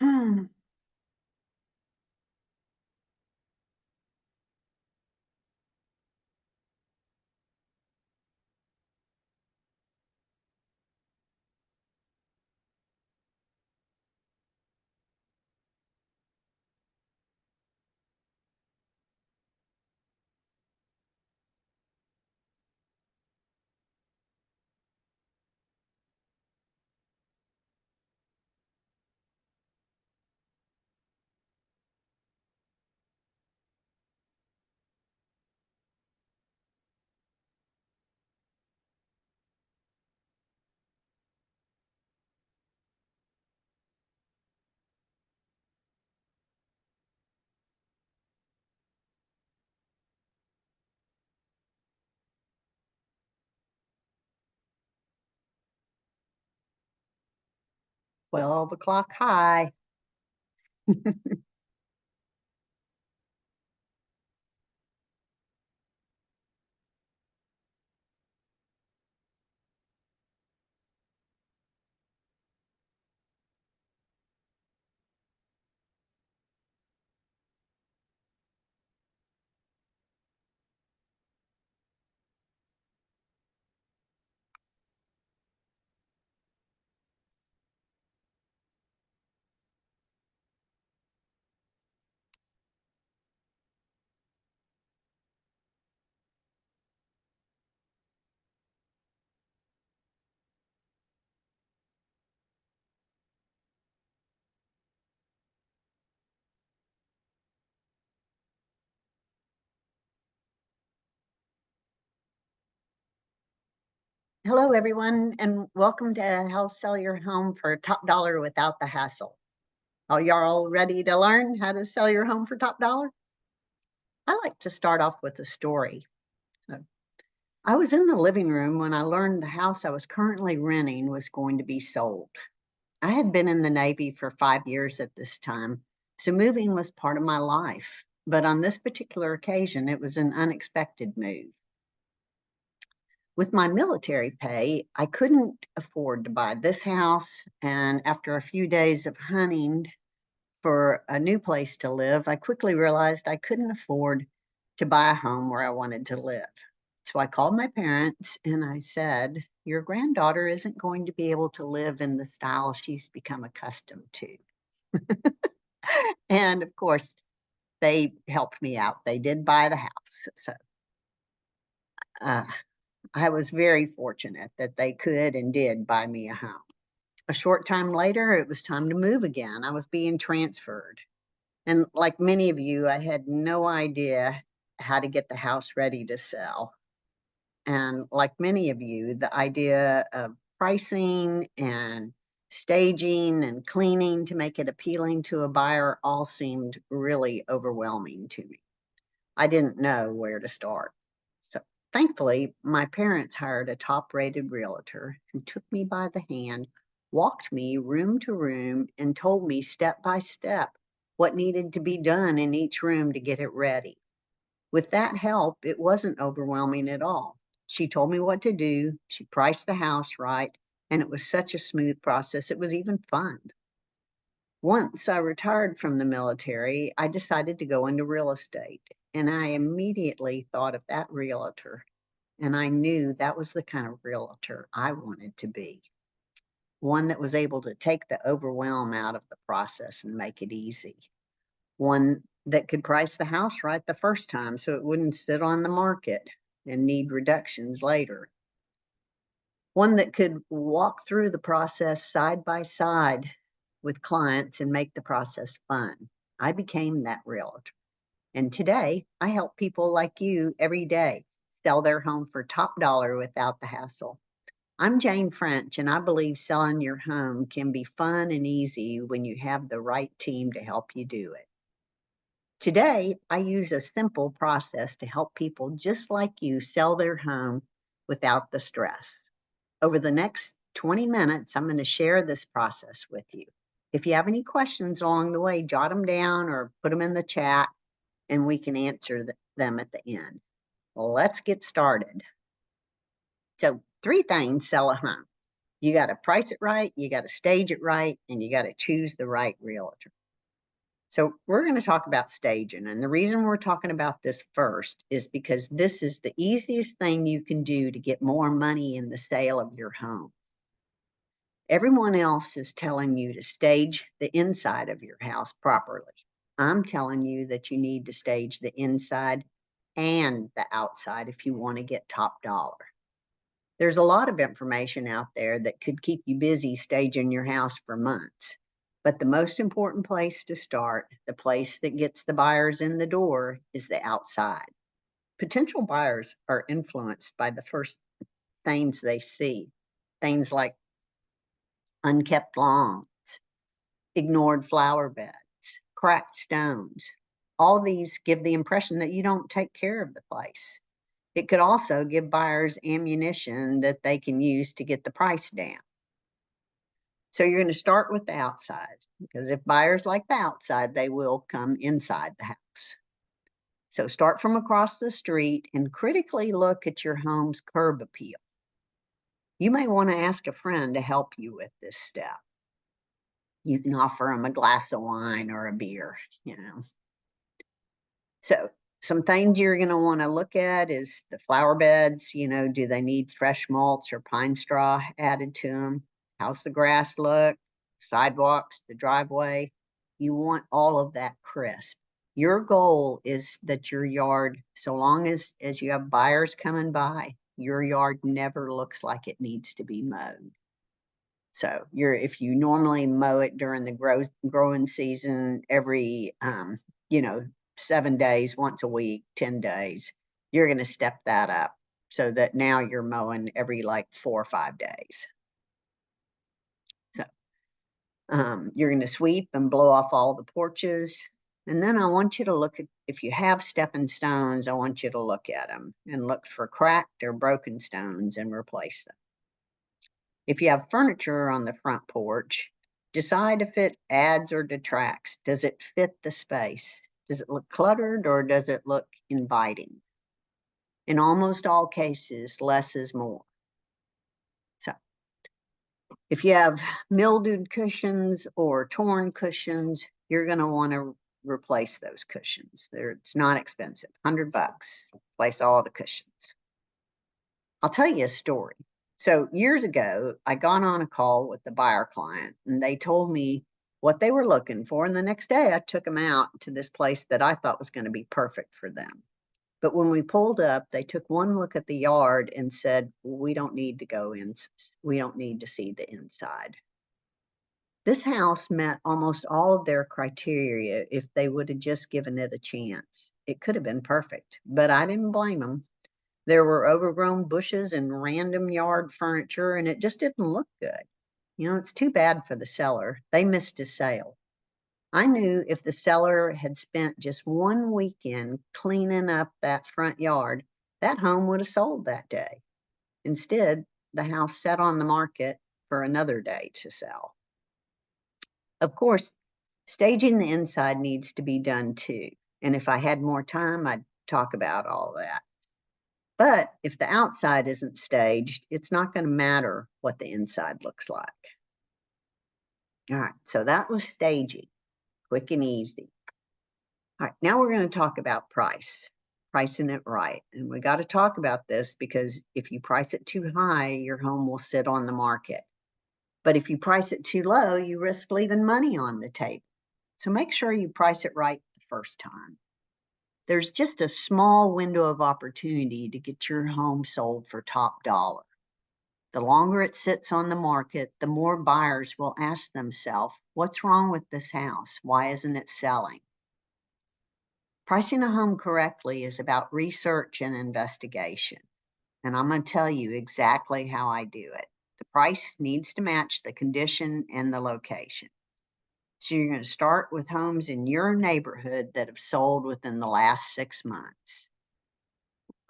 Hmm. $12 high. Hello, everyone, and welcome to How to Sell Your Home for Top Dollar Without the Hassle. Are y'all ready to learn how to sell your home for top dollar? I like to start off with a story. So, I was in the living room when I learned the house I was currently renting was going to be sold. I had been in the Navy for 5 years at this time, so moving was part of my life. But on this particular occasion, it was an unexpected move. With my military pay, I couldn't afford to buy this house. And after a few days of hunting for a new place to live, I quickly realized I couldn't afford to buy a home where I wanted to live. So I called my parents and I said, "Your granddaughter isn't going to be able to live in the style she's become accustomed to." And of course, they helped me out. They did buy the house. So uh, I was very fortunate that they could and did buy me a home. A short time later, it was time to move again. I was being transferred. And like many of you, I had no idea how to get the house ready to sell. And like many of you, the idea of pricing and staging and cleaning to make it appealing to a buyer all seemed really overwhelming to me. I didn't know where to start. So thankfully, my parents hired a top-rated realtor who took me by the hand, walked me room to room, and told me step by step what needed to be done in each room to get it ready. With that help, it wasn't overwhelming at all. She told me what to do, she priced the house right, and it was such a smooth process. It was even fun. Once I retired from the military, I decided to go into real estate, and I immediately thought of that realtor, and I knew that was the kind of realtor I wanted to be. One that was able to take the overwhelm out of the process and make it easy. One that could price the house right the first time so it wouldn't sit on the market and need reductions later. One that could walk through the process side by side with clients and make the process fun. I became that realtor. And today I help people like you every day sell their home for top dollar without the hassle. I'm Jane French, and I believe selling your home can be fun and easy when you have the right team to help you do it. Today, I use a simple process to help people just like you sell their home without the stress. Over the next 20 minutes, I'm going to share this process with you. If you have any questions along the way, jot them down or put them in the chat and we can answer them at the end. Well, let's get started. So 3 things sell a home. You got to price it right, you got to stage it right, and you got to choose the right realtor. So we're going to talk about staging. And the reason we're talking about this first is because this is the easiest thing you can do to get more money in the sale of your home. Everyone else is telling you to stage the inside of your house properly. I'm telling you that you need to stage the inside and the outside if you want to get top dollar. There's a lot of information out there that could keep you busy staging your house for months. But the most important place to start, the place that gets the buyers in the door, is the outside. Potential buyers are influenced by the first things they see. Things like unkept lawns, ignored flower beds, cracked stones. All these give the impression that you don't take care of the place. It could also give buyers ammunition that they can use to get the price down. So you're going to start with the outside, because if buyers like the outside, they will come inside the house. So start from across the street and critically look at your home's curb appeal. You may want to ask a friend to help you with this step. You can offer them a glass of wine or a beer, So some things you're going to want to look at is the flower beds. Do they need fresh mulch or pine straw added to them? How's the grass look? Sidewalks, the driveway. You want all of that crisp. Your goal is that your yard, so long as you have buyers coming by, your yard never looks like it needs to be mowed. So if you normally mow it during the growing season every 7 days, once a week, 10 days, you're going to step that up so that now you're mowing every like 4 or 5 days. So you're going to sweep and blow off all the porches. And then I want you to look at, if you have stepping stones, I want you to look at them and look for cracked or broken stones and replace them. If you have furniture on the front porch, decide if it adds or detracts. Does it fit the space? Does it look cluttered or does it look inviting? In almost all cases, less is more. So if you have mildewed cushions or torn cushions, you're going to want to replace those cushions. It's not expensive, $100. Replace all the cushions. I'll tell you a story. So years ago, I got on a call with the buyer client and they told me what they were looking for. And the next day I took them out to this place that I thought was going to be perfect for them. But when we pulled up, they took one look at the yard and said, we don't need to go in. We don't need to see the inside. This house met almost all of their criteria if they would have just given it a chance. It could have been perfect, but I didn't blame them. There were overgrown bushes and random yard furniture, and it just didn't look good. It's too bad for the seller. They missed a sale. I knew if the seller had spent just one weekend cleaning up that front yard, that home would have sold that day. Instead, the house sat on the market for another day to sell. Of course, staging the inside needs to be done too. And if I had more time, I'd talk about all that. But if the outside isn't staged, it's not going to matter what the inside looks like. All right, so that was staging, quick and easy. All right, now we're going to talk about price, pricing it right. And we got to talk about this because if you price it too high, your home will sit on the market. But if you price it too low, you risk leaving money on the table. So make sure you price it right the first time. There's just a small window of opportunity to get your home sold for top dollar. The longer it sits on the market, the more buyers will ask themselves, what's wrong with this house? Why isn't it selling? Pricing a home correctly is about research and investigation. And I'm going to tell you exactly how I do it. The price needs to match the condition and the location. So you're going to start with homes in your neighborhood that have sold within the last 6 months.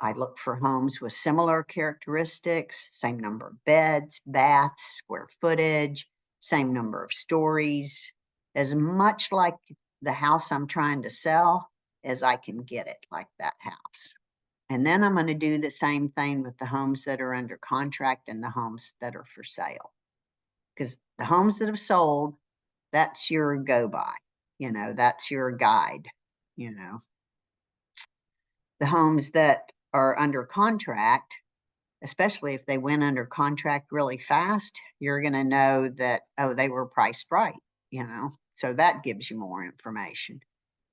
I look for homes with similar characteristics, same number of beds, baths, square footage, same number of stories, as much like the house I'm trying to sell as I can get it like that house. And then I'm going to do the same thing with the homes that are under contract and the homes that are for sale. Because the homes that have sold, that's your go by, that's your guide, you know. The homes that are under contract, especially if they went under contract really fast, you're going to know that, oh, they were priced right, so that gives you more information.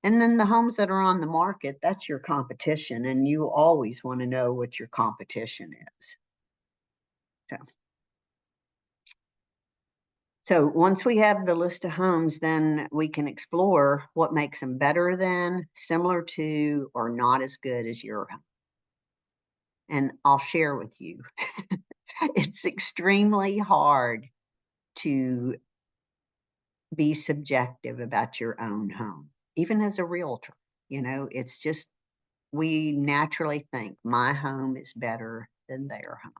And then the homes that are on the market, that's your competition, and you always want to know what your competition is. So once we have the list of homes, then we can explore what makes them better than, similar to, or not as good as your home. And I'll share with you, it's extremely hard to be subjective about your own home, even as a realtor. It's just, we naturally think my home is better than their home.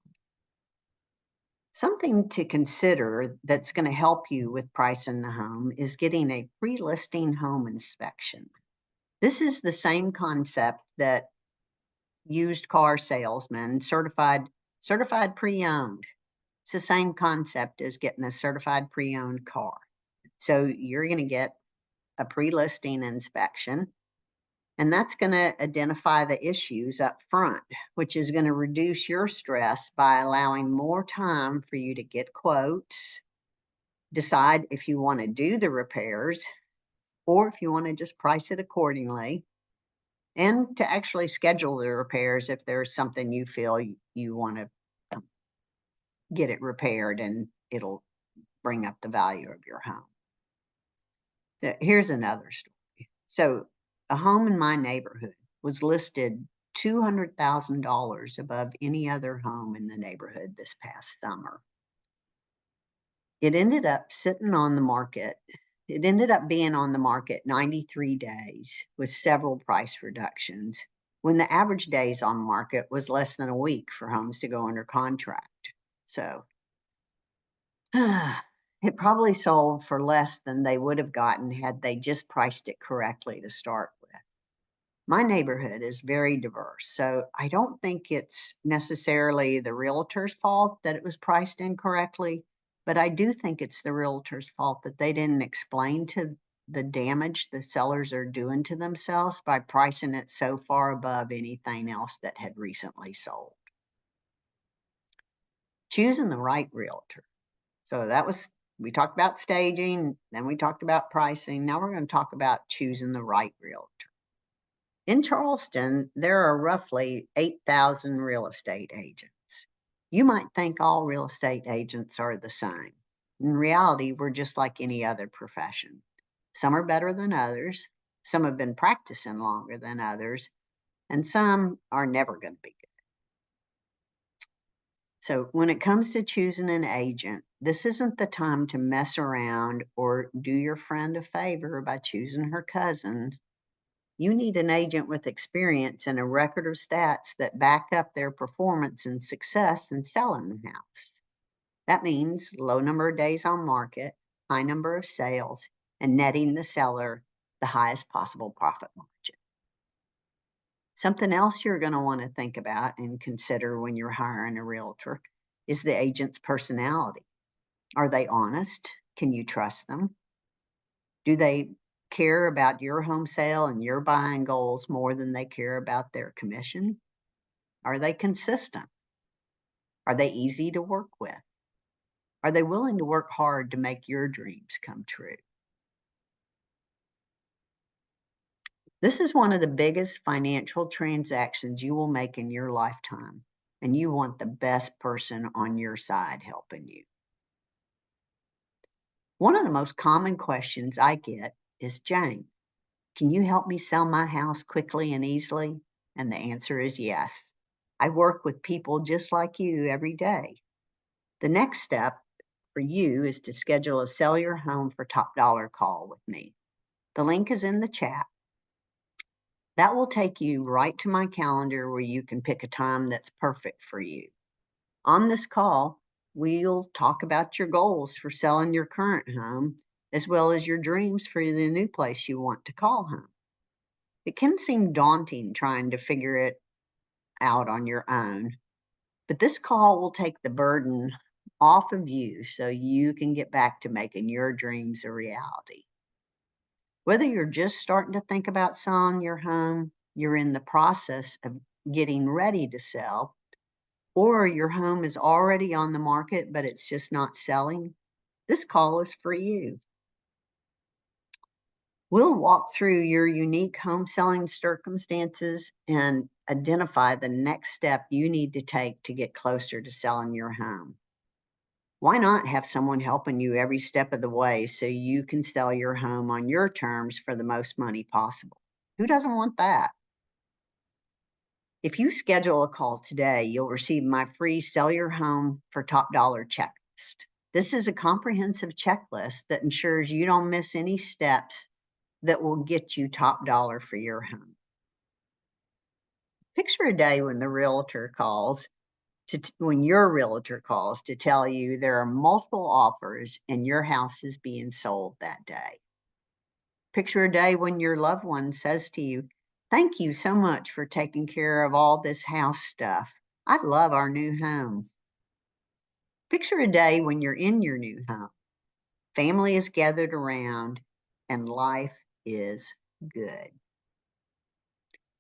Something to consider that's going to help you with pricing the home is getting a pre-listing home inspection. This is the same concept that used car salesmen, certified pre-owned. It's the same concept as getting a certified pre-owned car. So you're going to get a pre-listing inspection, and that's going to identify the issues up front, which is going to reduce your stress by allowing more time for you to get quotes, decide if you want to do the repairs or if you want to just price it accordingly, and to actually schedule the repairs if there's something you feel you want to get it repaired and it'll bring up the value of your home. Here's another story. So a home in my neighborhood was listed $200,000 above any other home in the neighborhood this past summer. It ended up sitting on the market. It ended up being on the market 93 days with several price reductions, when the average days on market was less than a week for homes to go under contract. So it probably sold for less than they would have gotten had they just priced it correctly to start with. My neighborhood is very diverse, so I don't think it's necessarily the realtor's fault that it was priced incorrectly, but I do think it's the realtor's fault that they didn't explain to the damage the sellers are doing to themselves by pricing it so far above anything else that had recently sold. Choosing the right realtor. So we talked about staging, then we talked about pricing. Now we're going to talk about choosing the right realtor. In Charleston, there are roughly 8,000 real estate agents. You might think all real estate agents are the same. In reality, we're just like any other profession. Some are better than others, some have been practicing longer than others, and some are never going to be good. So when it comes to choosing an agent, this isn't the time to mess around or do your friend a favor by choosing her cousin. You need an agent with experience and a record of stats that back up their performance and success in selling the house. That means low number of days on market, high number of sales, and netting the seller the highest possible profit margin. Something else you're going to want to think about and consider when you're hiring a realtor is the agent's personality. Are they honest? Can you trust them? Do they care about your home sale and your buying goals more than they care about their commission? Are they consistent? Are they easy to work with? Are they willing to work hard to make your dreams come true? This is one of the biggest financial transactions you will make in your lifetime, and you want the best person on your side helping you. One of the most common questions I get is, Jane, can you help me sell my house quickly and easily? And the answer is yes. I work with people just like you every day. The next step for you is to schedule a Sell Your Home for Top Dollar call with me. The link is in the chat. That will take you right to my calendar where you can pick a time that's perfect for you. On this call, we'll talk about your goals for selling your current home, as well as your dreams for the new place you want to call home. It can seem daunting trying to figure it out on your own, but this call will take the burden off of you so you can get back to making your dreams a reality. Whether you're just starting to think about selling your home, you're in the process of getting ready to sell, or your home is already on the market, but it's just not selling, this call is for you. We'll walk through your unique home selling circumstances and identify the next step you need to take to get closer to selling your home. Why not have someone helping you every step of the way so you can sell your home on your terms for the most money possible? Who doesn't want that? If you schedule a call today, you'll receive my free Sell Your Home for Top Dollar checklist. This is a comprehensive checklist that ensures you don't miss any steps that will get you top dollar for your home. Picture a day when your realtor calls to tell you there are multiple offers and your house is being sold that day. Picture a day when your loved one says to you, "Thank you so much for taking care of all this house stuff. I love our new home." Picture a day when you're in your new home. Family is gathered around and life is good.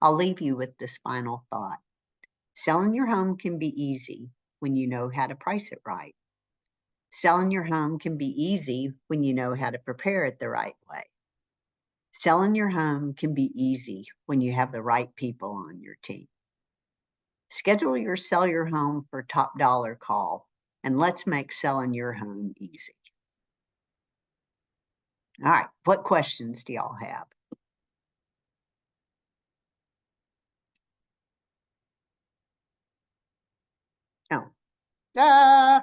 I'll leave you with this final thought. Selling your home can be easy when you know how to price it right. Selling your home can be easy when you know how to prepare it the right way. Selling your home can be easy when you have the right people on your team. Schedule your Sell Your Home for Top Dollar call, and let's make selling your home easy. All right, what questions do y'all have? Oh,